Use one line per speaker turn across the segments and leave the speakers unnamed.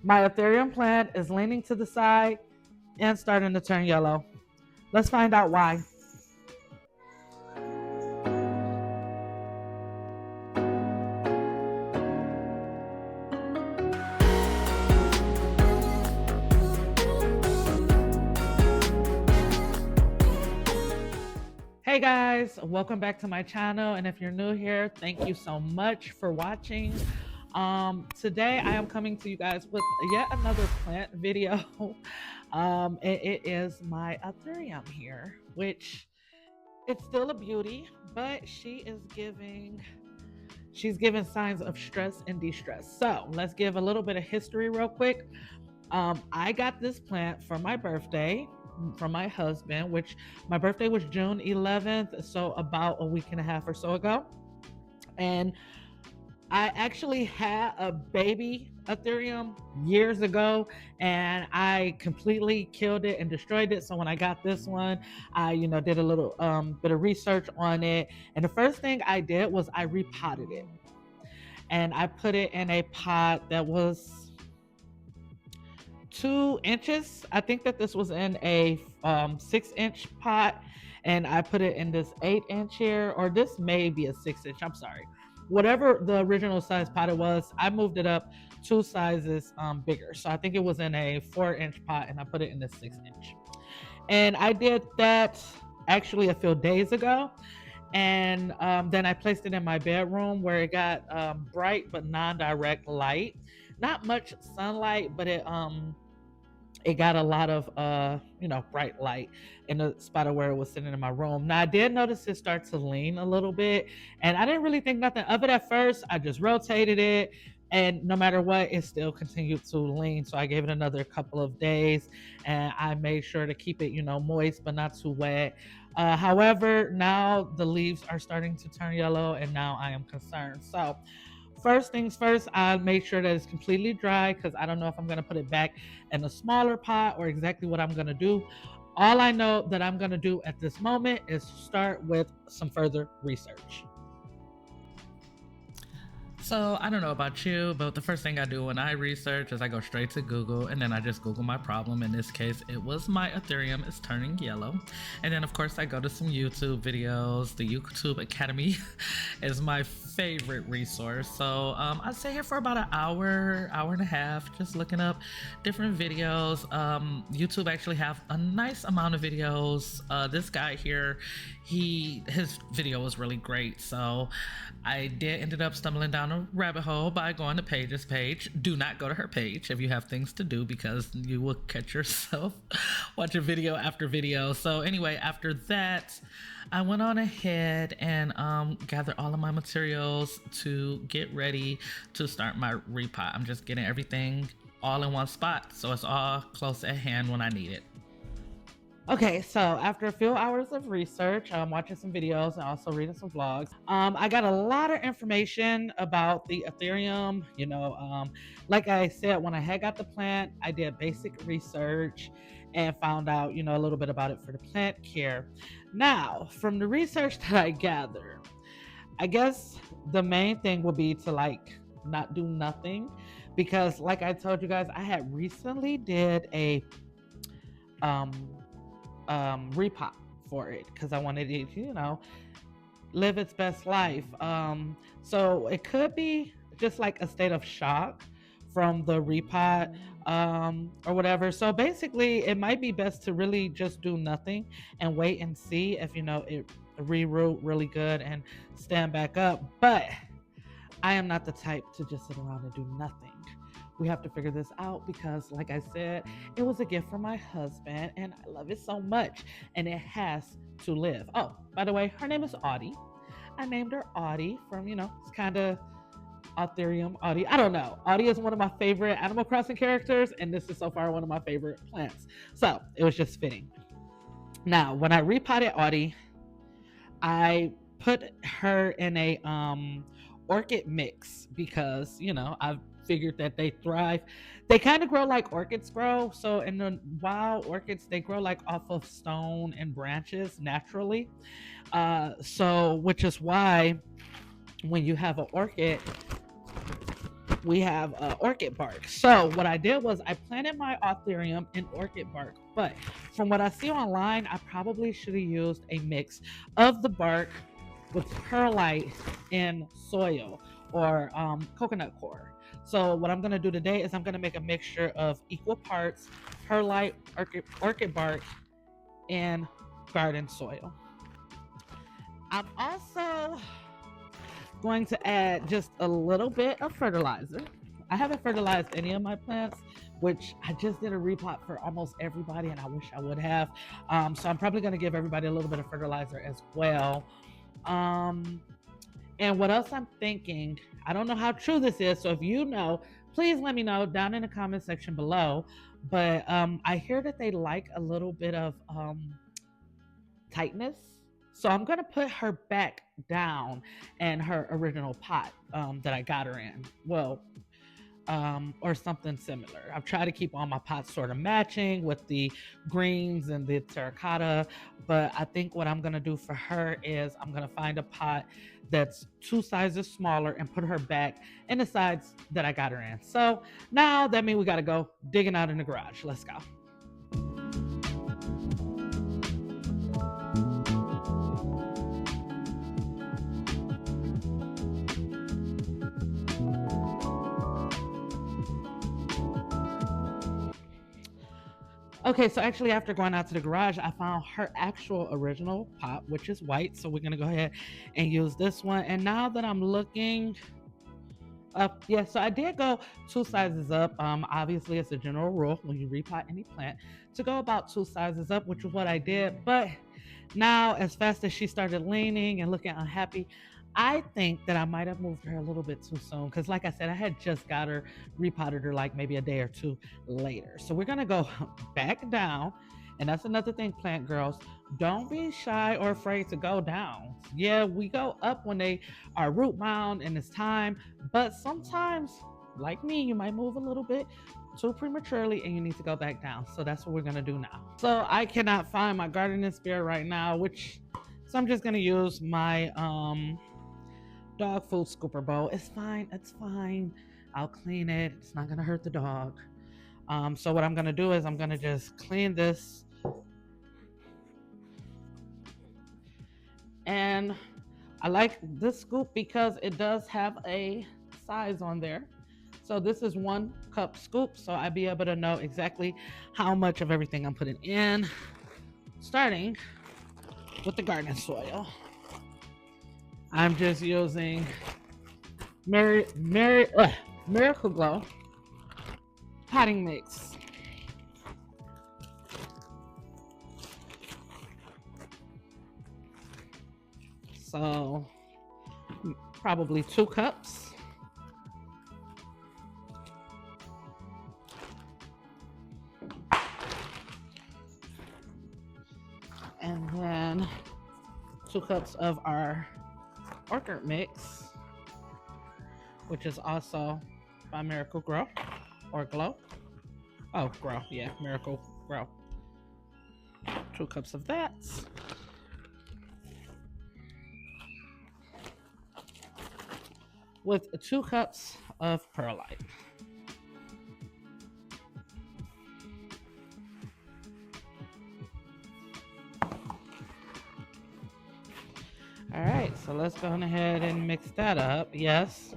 My Anthurium plant is leaning to the side and starting to turn yellow. Let's find out why. Hey guys, welcome back to my channel. And if you're new here, thank you so much for watching. Today I am coming to you guys with yet another plant video. And it is my Anthurium here, which it's still a beauty, but she's giving signs of stress and de-stress. So let's give a little bit of history real quick. I got this plant for my birthday from my husband, which my birthday was June 11th, so about a week and a half or so ago. And I actually had a baby Ethereum years ago, and I completely killed it and destroyed it. So when I got this one, I did a little bit of research on it, and the first thing I did was I repotted it, and I put it in a pot that was 2 inches. I think that this was in a 6-inch pot, and I put it in this 8-inch here, or this may be a 6-inch. I'm sorry. Whatever the original size pot it was, I moved it up 2 sizes bigger. So I think it was in a 4-inch pot, and I put it in the 6-inch. And I did that actually a few days ago. And then I placed it in my bedroom where it got bright but non-direct light. Not much sunlight, but it got a lot of bright light in the spot where it was sitting in my room. Now I did notice it start to lean a little bit, and I didn't really think nothing of it at first. I just rotated it, and no matter what, it still continued to lean. So I gave it another couple of days, and I made sure to keep it moist but not too wet. However, now the leaves are starting to turn yellow, and now I am concerned. So first things first, I make sure that it's completely dry, because I don't know if I'm going to put it back in a smaller pot or exactly what I'm going to do. All I know that I'm going to do at this moment is start with some further research.
So I don't know about you, but the first thing I do when I research is I go straight to Google, and then I just Google my problem. In this case, it was my Ethereum is turning yellow. And then of course I go to some YouTube videos. The YouTube Academy is my favorite resource. So I stay here for about an hour, hour and a half, just looking up different videos. YouTube actually have a nice amount of videos. This guy here, his video was really great. So I ended up stumbling down a rabbit hole by going to Paige's page. Do not go to her page if you have things to do, because you will catch yourself watching video after video. So anyway, after that, I went on ahead and gathered all of my materials to get ready to start my repot. I'm just getting everything all in one spot, so it's all close at hand when I need it.
Okay, so after a few hours of research, watching some videos and also reading some vlogs, I got a lot of information about the Ethereum. Like I said, when I had got the plant, I did basic research and found out, a little bit about it for the plant care. Now, from the research that I gathered, I guess the main thing would be to not do nothing, because like I told you guys, I had recently did a um repot for it because I wanted it live its best life. So it could be just like a state of shock from the repot, or whatever. So basically it might be best to really just do nothing and wait and see if it reroot really good and stand back up. But I am not the type to just sit around and do nothing. We have to figure this out because, like I said, it was a gift from my husband and I love it so much and it has to live. Oh, by the way, her name is Audie. I named her Audie from, it's kind of Anthurium Audie. I don't know. Audie is one of my favorite Animal Crossing characters, and this is so far one of my favorite plants. So it was just fitting. Now, when I repotted Audie, I put her in a orchid mix because I've figured that they thrive. They kind of grow like orchids grow. So in the wild orchids, they grow like off of stone and branches naturally. So which is why when you have an orchid, we have orchid bark. So what I did was I planted my Anthurium in orchid bark, but from what I see online, I probably should have used a mix of the bark with perlite and soil or coconut coir. So what I'm going to do today is I'm going to make a mixture of equal parts perlite, orchid bark, and garden soil. I'm also going to add just a little bit of fertilizer. I haven't fertilized any of my plants, which I just did a repot for almost everybody, and I wish I would have. So I'm probably going to give everybody a little bit of fertilizer as well. Um, and what else I'm thinking, I don't know how true this is. So if you know, please let me know down in the comment section below. But I hear that they like a little bit of tightness. So I'm gonna put her back down in her original pot that I got her in. Well, or something similar. I've tried to keep all my pots sort of matching with the greens and the terracotta, but I think what I'm gonna do for her is I'm gonna find a pot that's 2 sizes smaller and put her back in the sides that I got her in. So now that means we gotta go digging out in the garage. Let's go. Okay, so actually, after going out to the garage, I found her actual original pot, which is white. So we're gonna go ahead and use this one. And now that I'm looking up, yeah, so I did go 2 sizes up. Obviously, it's a general rule when you repot any plant to go about 2 sizes up, which is what I did. But now, as fast as she started leaning and looking unhappy, I think that I might have moved her a little bit too soon because, like I said, I had just got her, repotted her like maybe a day or two later. So we're gonna go back down, and that's another thing, plant girls. Don't be shy or afraid to go down. Yeah, we go up when they are root bound and it's time, but sometimes, like me, you might move a little bit too prematurely and you need to go back down. So that's what we're gonna do now. So I cannot find my gardening spear right now, so I'm just gonna use my dog food scooper bowl. It's fine, it's fine. I'll clean it. It's not gonna hurt the dog. So what I'm gonna do is I'm gonna just clean this, and I like this scoop because it does have a size on there. So this is 1 cup scoop, so I'll be able to know exactly how much of everything I'm putting in, starting with the garden soil. I'm just using Miracle Glow potting mix. So probably 2 cups. And then 2 cups of our orchid mix, which is also by Miracle Grow or Glow. Oh, Grow, yeah, Miracle Grow. 2 cups of that. With 2 cups of perlite. All right, so let's go ahead and mix that up. Yes.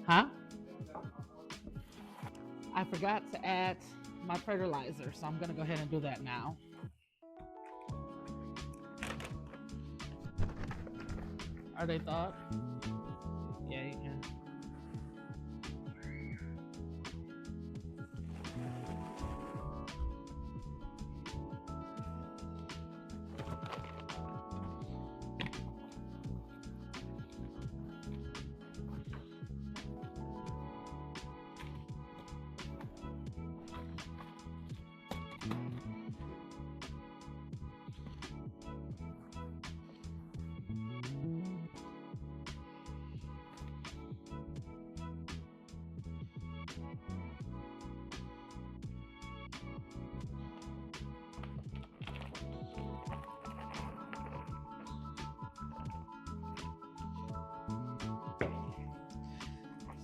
Huh? I forgot to add my fertilizer, so I'm gonna go ahead and do that now. Are they thawed? Yeah, you can.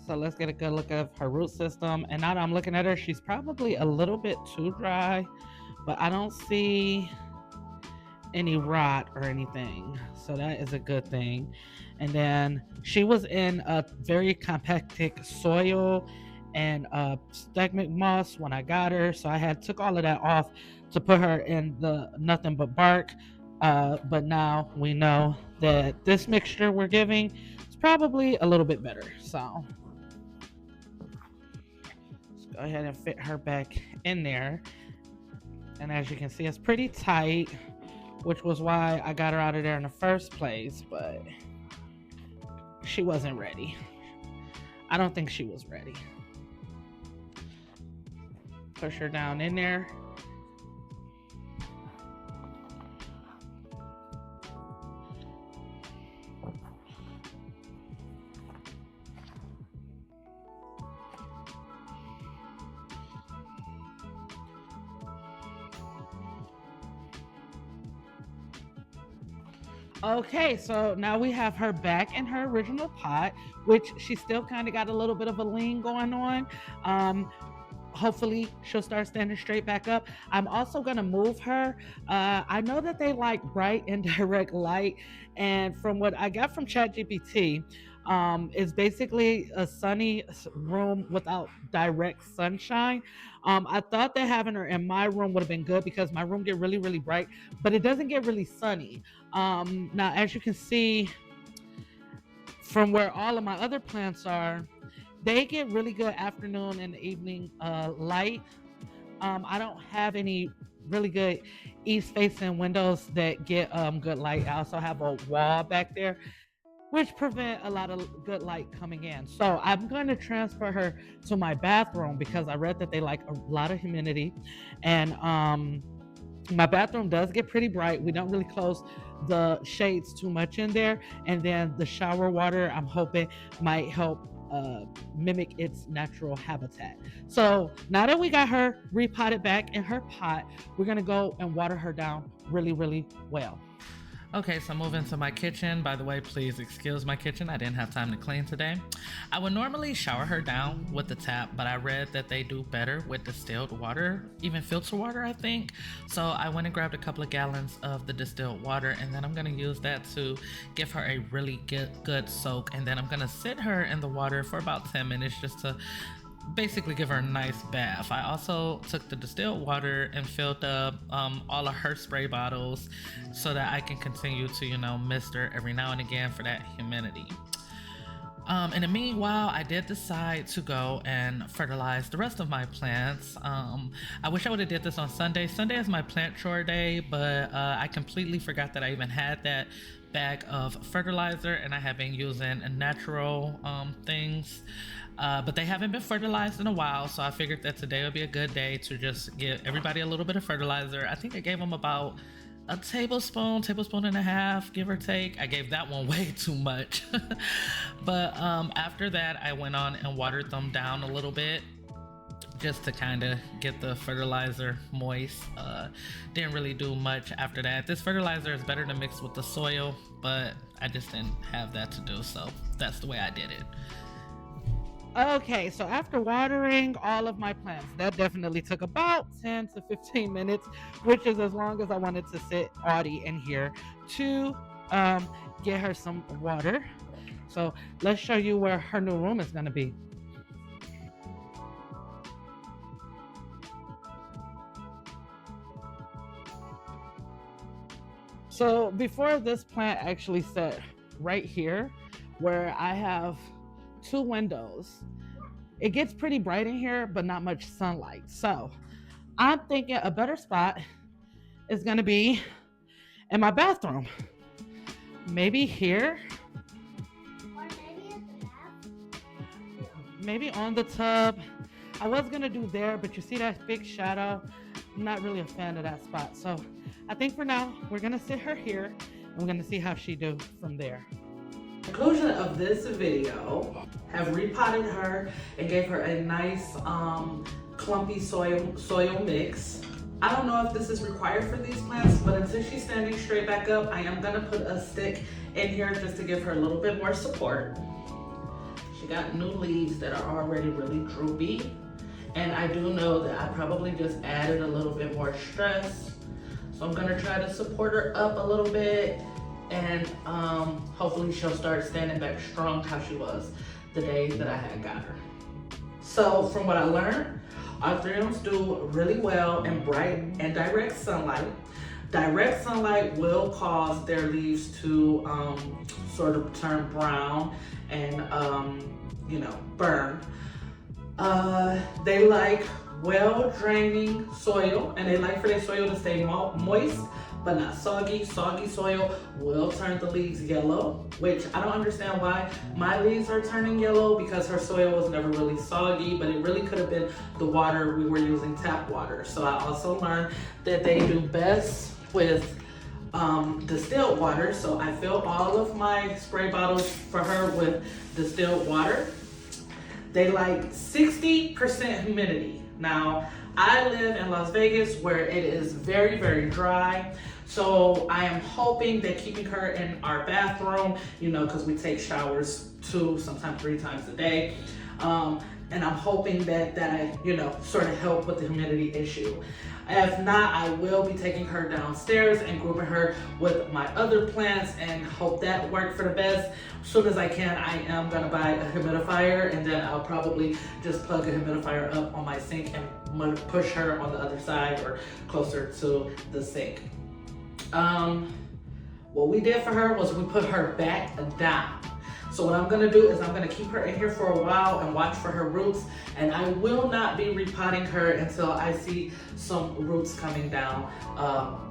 So let's get a good look of her root system. And now that I'm looking at her, she's probably a little bit too dry, but I don't see any rot or anything. So that is a good thing. And then she was in a very compacted soil and stegmic moss when I got her. So I had took all of that off to put her in the nothing but bark. But now we know that this mixture we're giving is probably a little bit better. So let's go ahead and fit her back in there. And as you can see, it's pretty tight, which was why I got her out of there in the first place, but she wasn't ready. I don't think she was ready. Push her down in there. Okay, so now we have her back in her original pot, which she still kind of got a little bit of a lean going on. Hopefully she'll start standing straight back up. I'm also going to move her. I know that they like bright and direct light, and from what I got from ChatGPT, is basically a sunny room without direct sunshine. I thought that having her in my room would have been good because my room get really, really bright, but it doesn't get really sunny. Now, as you can see from where all of my other plants are, they get really good afternoon and evening light. I don't have any really good east facing windows that get good light. I also have a wall back there which prevent a lot of good light coming in. So I'm going to transfer her to my bathroom because I read that they like a lot of humidity, and my bathroom does get pretty bright. We don't really close the shades too much in there, and then the shower water I'm hoping might help mimic its natural habitat. So now that we got her repotted back in her pot, we're gonna go and water her down really, really well.
Okay, so moving to my kitchen. By the way, please excuse my kitchen. I didn't have time to clean today. I would normally shower her down with the tap, but I read that they do better with distilled water, even filter water, I think. So I went and grabbed a couple of gallons of the distilled water, and then I'm gonna use that to give her a really good soak. And then I'm gonna sit her in the water for about 10 minutes just to basically give her a nice bath. I also took the distilled water and filled up all of her spray bottles so that I can continue to, mist her every now and again for that humidity. In the meanwhile, I did decide to go and fertilize the rest of my plants. I wish I would have did this on Sunday. Sunday is my plant chore day, but I completely forgot that I even had that bag of fertilizer, and I have been using natural things. But they haven't been fertilized in a while, so I figured that today would be a good day to just give everybody a little bit of fertilizer. I think I gave them about a tablespoon and a half, give or take. I gave that one way too much. But after that, I went on and watered them down a little bit just to kind of get the fertilizer moist. Didn't really do much after that. This fertilizer is better to mix with the soil, but I just didn't have that to do, so that's the way I did it.
Okay, so after watering all of my plants, that definitely took about 10 to 15 minutes, which is as long as I wanted to sit Audie in here to get her some water. So let's show you where her new room is going to be. So before this plant actually set right here, where I have 2 windows, it gets pretty bright in here, but not much sunlight. So I'm thinking a better spot is going to be in my bathroom. Maybe here.
Or maybe at the bath.
Maybe on the tub. I was going to do there, but you see that big shadow? I'm not really a fan of that spot. So I think for now, we're going to sit her here, and we're going to see how she do from there. Conclusion of this video, have repotted her and gave her a nice clumpy soil mix. I don't know if this is required for these plants, but until she's standing straight back up, I am gonna put a stick in here just to give her a little bit more support. She got new leaves that are already really droopy. And I do know that I probably just added a little bit more stress. So I'm gonna try to support her up a little bit, and hopefully she'll start standing back strong how she was the day that I had got her. So from what I learned, anthuriums do really well in bright and direct sunlight. Direct sunlight will cause their leaves to sort of turn brown and burn. They like well-draining soil, and they like for their soil to stay moist but not soggy. Soggy soil will turn the leaves yellow, which I don't understand why my leaves are turning yellow, because her soil was never really soggy, but it really could have been the water. We were using tap water. So I also learned that they do best with distilled water. So I fill all of my spray bottles for her with distilled water. They like 60% humidity. Now, I live in Las Vegas where it is very, very dry. So I am hoping that keeping her in our bathroom, because we take showers 2, sometimes 3 times a day. And I'm hoping that sort of help with the humidity issue. If not, I will be taking her downstairs and grouping her with my other plants and hope that works for the best. As soon as I can, I am gonna buy a humidifier, and then I'll probably just plug a humidifier up on my sink and push her on the other side or closer to the sink. What we did for her was we put her back down. So what I'm gonna do is I'm gonna keep her in here for a while and watch for her roots, and I will not be repotting her until I see some roots coming down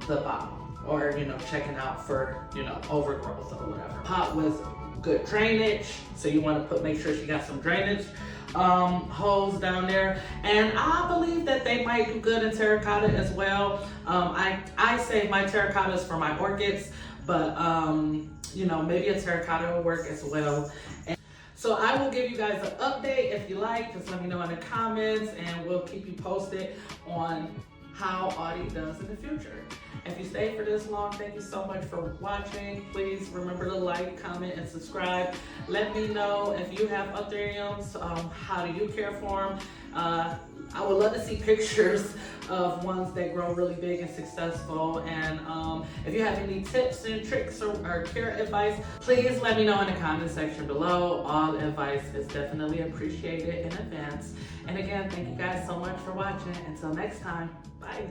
the bottom, or checking out for overgrowth or whatever. Pot with good drainage, so you want to make sure she got some drainage holes down there, and I believe that they might do good in terracotta as well. I save my terracottas for my orchids, but maybe a terracotta will work as well. So I will give you guys an update if you like. Just let me know in the comments, and we'll keep you posted on how Audie does in the future. If you stayed for this long, thank you so much for watching. Please remember to like, comment, and subscribe. Let me know if you have anthuriums. How do you care for them? I would love to see pictures of ones that grow really big and successful. And if you have any tips and tricks or care advice, please let me know in the comment section below. All advice is definitely appreciated in advance. And again, thank you guys so much for watching. Until next time, bye.